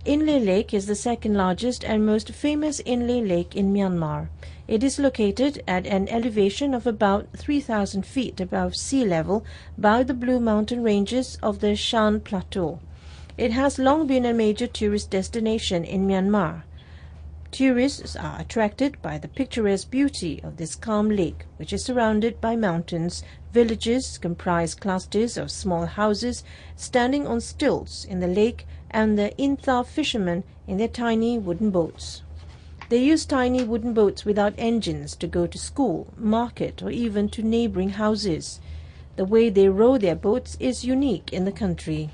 Inle Lake is the second largest and most famous inle lake in Myanmar. It is located at an elevation of about 3,000 feet above sea level by the Blue Mountain ranges of the Shan Plateau. It has long been a major tourist destination in Myanmar. Tourists are attracted by the picturesque beauty of this calm lake, which is surrounded by mountains. Villages comprise clusters of small houses standing on stilts in the lake, and the Intha fishermen in their tiny wooden boats. They use tiny wooden boats without engines to go to school, market, or even to neighboring houses. The way they row their boats is unique in the country.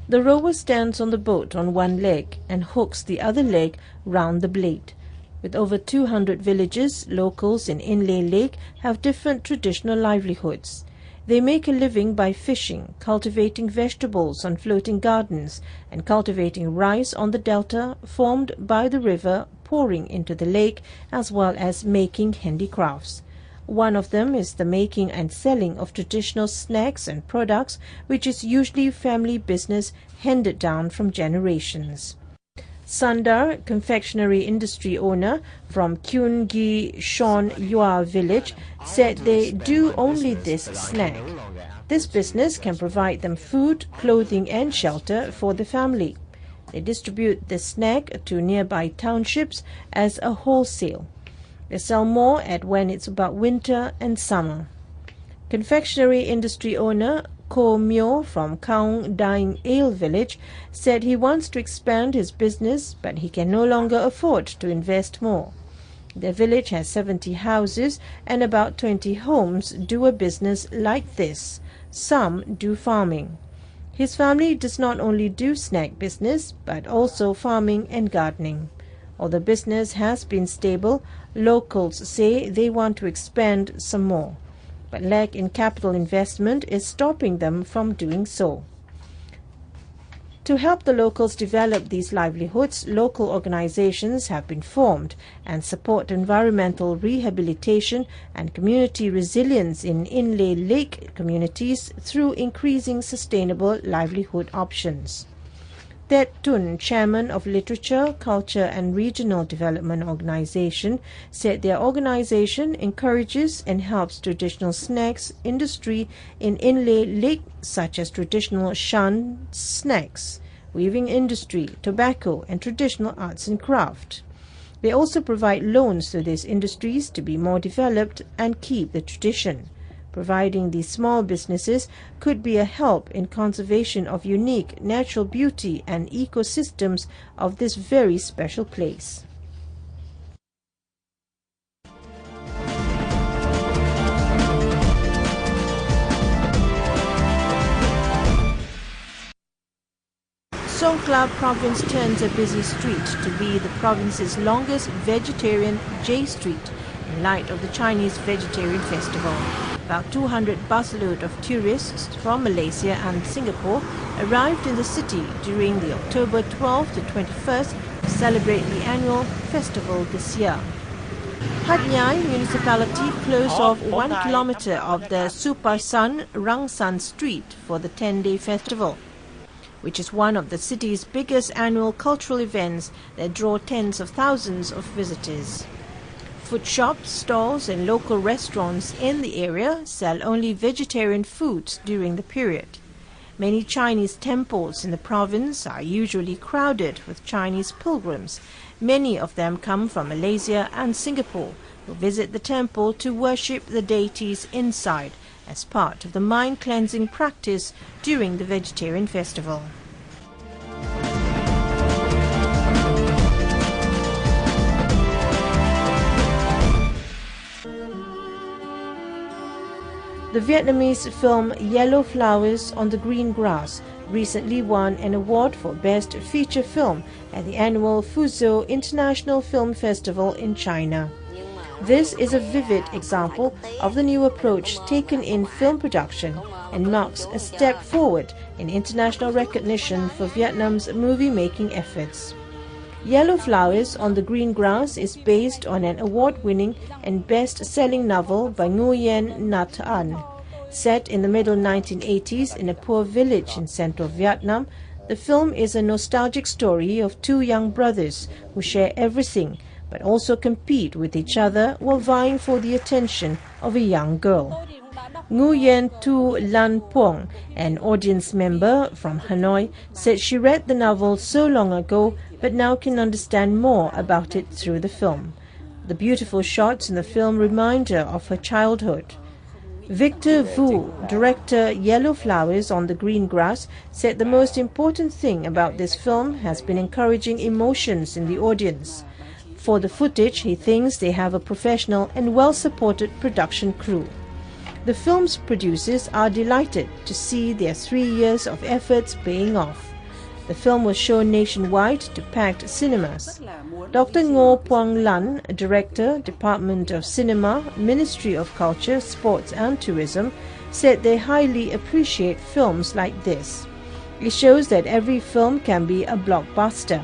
The rower stands on the boat on one leg and hooks the other leg round the blade. With over 200 villages, locals in Inle Lake have different traditional livelihoods. They make a living by fishing, cultivating vegetables on floating gardens, and cultivating rice on the delta formed by the river pouring into the lake, as well as making handicrafts. One of them is the making and selling of traditional snacks and products, which is usually family business handed down from generations. Sundar, confectionery industry owner from Kyun Gi Shon Yua village, said they do only this snack. This business can provide them food, clothing and shelter for the family. They distribute the snack to nearby townships as a wholesale. They sell more at when it's about winter and summer. Confectionery industry owner Ko Myo from Kaung Daing Ale village said he wants to expand his business, but he can no longer afford to invest more. Their village has 70 houses and about 20 homes do a business like this. Some do farming. His family does not only do snack business, but also farming and gardening. Although business has been stable, locals say they want to expand some more, but lack in capital investment is stopping them from doing so. To help the locals develop these livelihoods, local organizations have been formed and support environmental rehabilitation and community resilience in Inle Lake communities through increasing sustainable livelihood options. Tet Tun, chairman of Literature, Culture and Regional Development Organization, said their organization encourages and helps traditional snacks industry in Inle Lake, such as traditional Shan snacks, weaving industry, tobacco and traditional arts and craft. They also provide loans to these industries to be more developed and keep the tradition. Providing these small businesses could be a help in conservation of unique natural beauty and ecosystems of this very special place. Songkhla province turns a busy street to be the province's longest vegetarian J Street in light of the Chinese Vegetarian Festival. About 200 busload of tourists from Malaysia and Singapore arrived in the city during the October 12th to 21st to celebrate the annual festival this year. Hat Yai municipality closed off 1 kilometre of the Suparsan Rangsan street for the 10-day festival, which is one of the city's biggest annual cultural events that draw tens of thousands of visitors. Food shops, stalls and local restaurants in the area sell only vegetarian foods during the period. Many Chinese temples in the province are usually crowded with Chinese pilgrims. Many of them come from Malaysia and Singapore, who visit the temple to worship the deities inside as part of the mind-cleansing practice during the vegetarian festival. The Vietnamese film Yellow Flowers on the Green Grass recently won an award for Best Feature Film at the annual Fuzhou International Film Festival in China. This is a vivid example of the new approach taken in film production and marks a step forward in international recognition for Vietnam's movie-making efforts. Yellow Flowers on the Green Grass is based on an award-winning and best-selling novel by Nguyen Nhat Anh. Set in the middle 1980s in a poor village in central Vietnam, The film is a nostalgic story of two young brothers who share everything but also compete with each other while vying for the attention of a young girl. Nguyen Tu Lan Pong, an audience member from Hanoi, said she read the novel so long ago but now can understand more about it through the film. The beautiful shots in the film remind her of her childhood. Victor Vu, director Yellow Flowers on the Green Grass, said the most important thing about this film has been encouraging emotions in the audience. For the footage, he thinks they have a professional and well-supported production crew. The film's producers are delighted to see their 3 years of efforts paying off. The film was shown nationwide to packed cinemas. Dr. Ngo Puang Lan, Director, Department of Cinema, Ministry of Culture, Sports and Tourism, said they highly appreciate films like this. It shows that every film can be a blockbuster.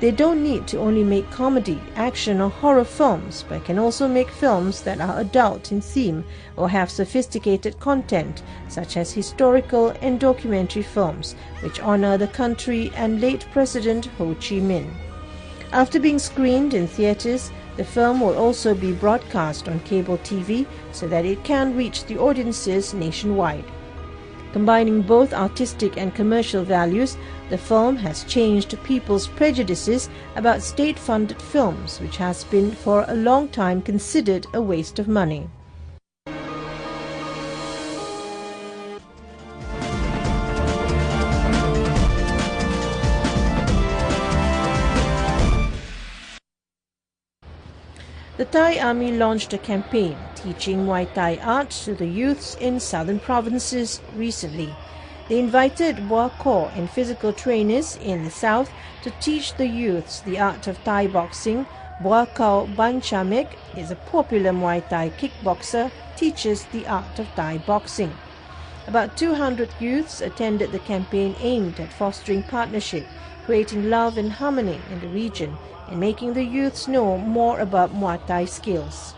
They don't need to only make comedy, action or horror films, but can also make films that are adult in theme or have sophisticated content, such as historical and documentary films, which honor the country and late President Ho Chi Minh. After being screened in theaters, the film will also be broadcast on cable TV so that it can reach the audiences nationwide. Combining both artistic and commercial values, the film has changed people's prejudices about state-funded films, which has been for a long time considered a waste of money. The Thai Army launched a campaign teaching Muay Thai art to the youths in southern provinces recently. They invited Boa Kor and physical trainers in the south to teach the youths the art of Thai boxing. Boa Kor Ban Chamek is a popular Muay Thai kickboxer, teaches the art of Thai boxing. About 200 youths attended the campaign aimed at fostering partnership, creating love and harmony in the region, and making the youths know more about Muay Thai skills.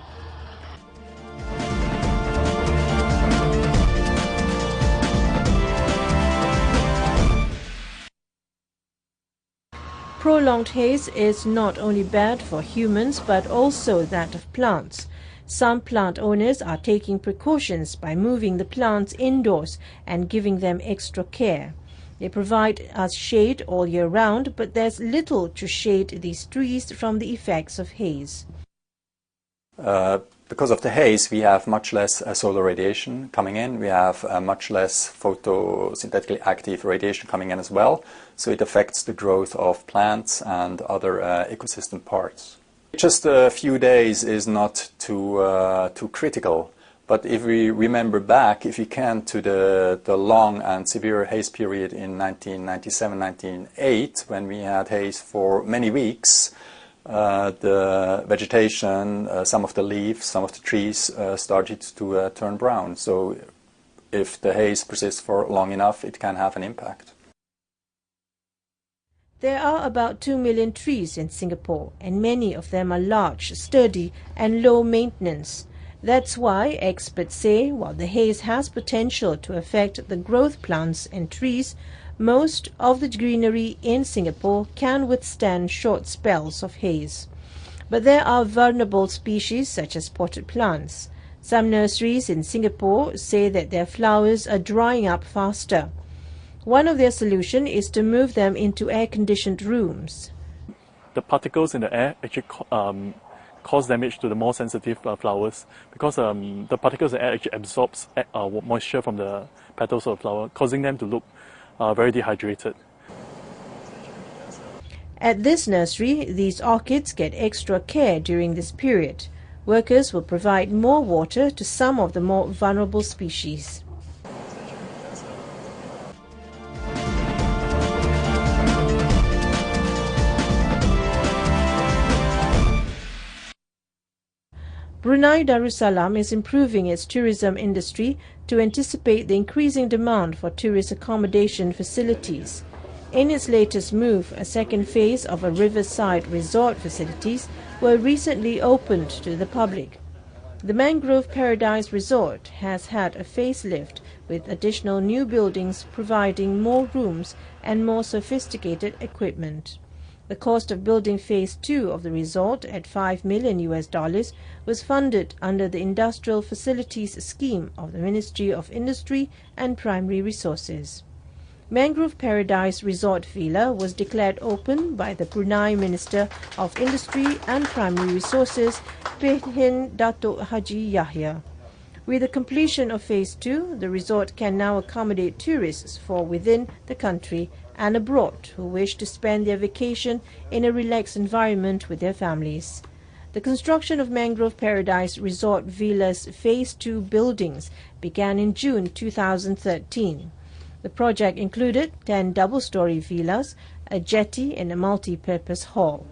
Prolonged haze is not only bad for humans but also that of plants. Some plant owners are taking precautions by moving the plants indoors and giving them extra care. They provide us shade all year round, but there's little to shade these trees from the effects of haze. Because of the haze, we have much less solar radiation coming in. We have much less photosynthetically active radiation coming in as well. So it affects the growth of plants and other ecosystem parts. Just a few days is not too critical. But if we remember back, if we can, to the long and severe haze period in 1997-1998, when we had haze for many weeks, the vegetation, some of the leaves, some of the trees started to turn brown. So if the haze persists for long enough, it can have an impact. There are about 2 million trees in Singapore, and many of them are large, sturdy and low maintenance. That's why experts say while the haze has potential to affect the growth plants and trees, most of the greenery in Singapore can withstand short spells of haze. But there are vulnerable species such as potted plants. Some nurseries in Singapore say that their flowers are drying up faster. One of their solutions is to move them into air-conditioned rooms. The particles in the air actually cause damage to the more sensitive flowers, because the particles in the air actually absorbs moisture from the petals of the flower, causing them to look very dehydrated. At this nursery, these orchids get extra care during this period. Workers will provide more water to some of the more vulnerable species. Brunei Darussalam is improving its tourism industry to anticipate the increasing demand for tourist accommodation facilities. In its latest move, a second phase of a riverside resort facilities were recently opened to the public. The Mangrove Paradise Resort has had a facelift with additional new buildings providing more rooms and more sophisticated equipment. The cost of building Phase 2 of the resort at $5 million was funded under the Industrial Facilities Scheme of the Ministry of Industry and Primary Resources. Mangrove Paradise Resort Villa was declared open by the Brunei Minister of Industry and Primary Resources, Pehin Datuk Haji Yahya. With the completion of Phase 2, the resort can now accommodate tourists for within the country and abroad who wish to spend their vacation in a relaxed environment with their families. The construction of Mangrove Paradise Resort Villa's Phase 2 buildings began in June 2013. The project included 10 double-story villas, a jetty and a multi-purpose hall.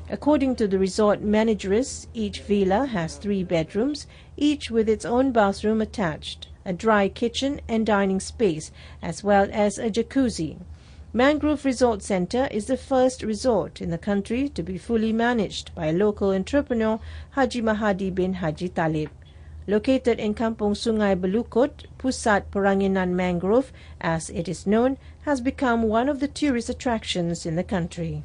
According to the resort manageress, each villa has 3 bedrooms, each with its own bathroom attached, a dry kitchen and dining space, as well as a jacuzzi. Mangrove Resort Centre is the first resort in the country to be fully managed by local entrepreneur Haji Mahadi bin Haji Talib. Located in Kampung Sungai Belukut, Pusat Peranginan Mangrove, as it is known, has become one of the tourist attractions in the country.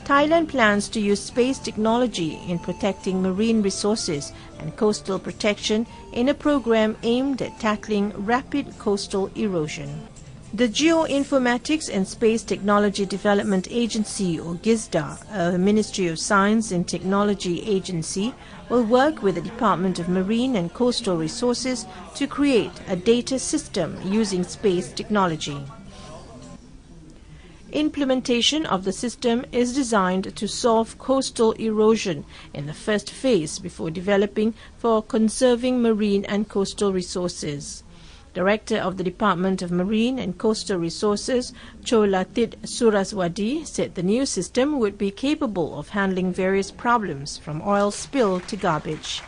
Thailand plans to use space technology in protecting marine resources and coastal protection in a program aimed at tackling rapid coastal erosion. The Geoinformatics and Space Technology Development Agency, or GISDA, a Ministry of Science and Technology agency, will work with the Department of Marine and Coastal Resources to create a data system using space technology. Implementation of the system is designed to solve coastal erosion in the first phase before developing for conserving marine and coastal resources. Director of the Department of Marine and Coastal Resources, Cholatit Suraswadi, said the new system would be capable of handling various problems from oil spill to garbage.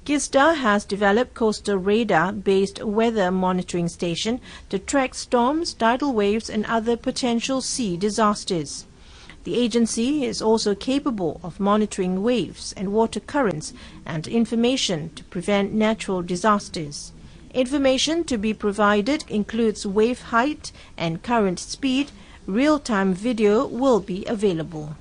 GISDA has developed coastal radar-based weather monitoring station to track storms, tidal waves and other potential sea disasters. The agency is also capable of monitoring waves and water currents and information to prevent natural disasters. Information to be provided includes wave height and current speed. Real-time video will be available.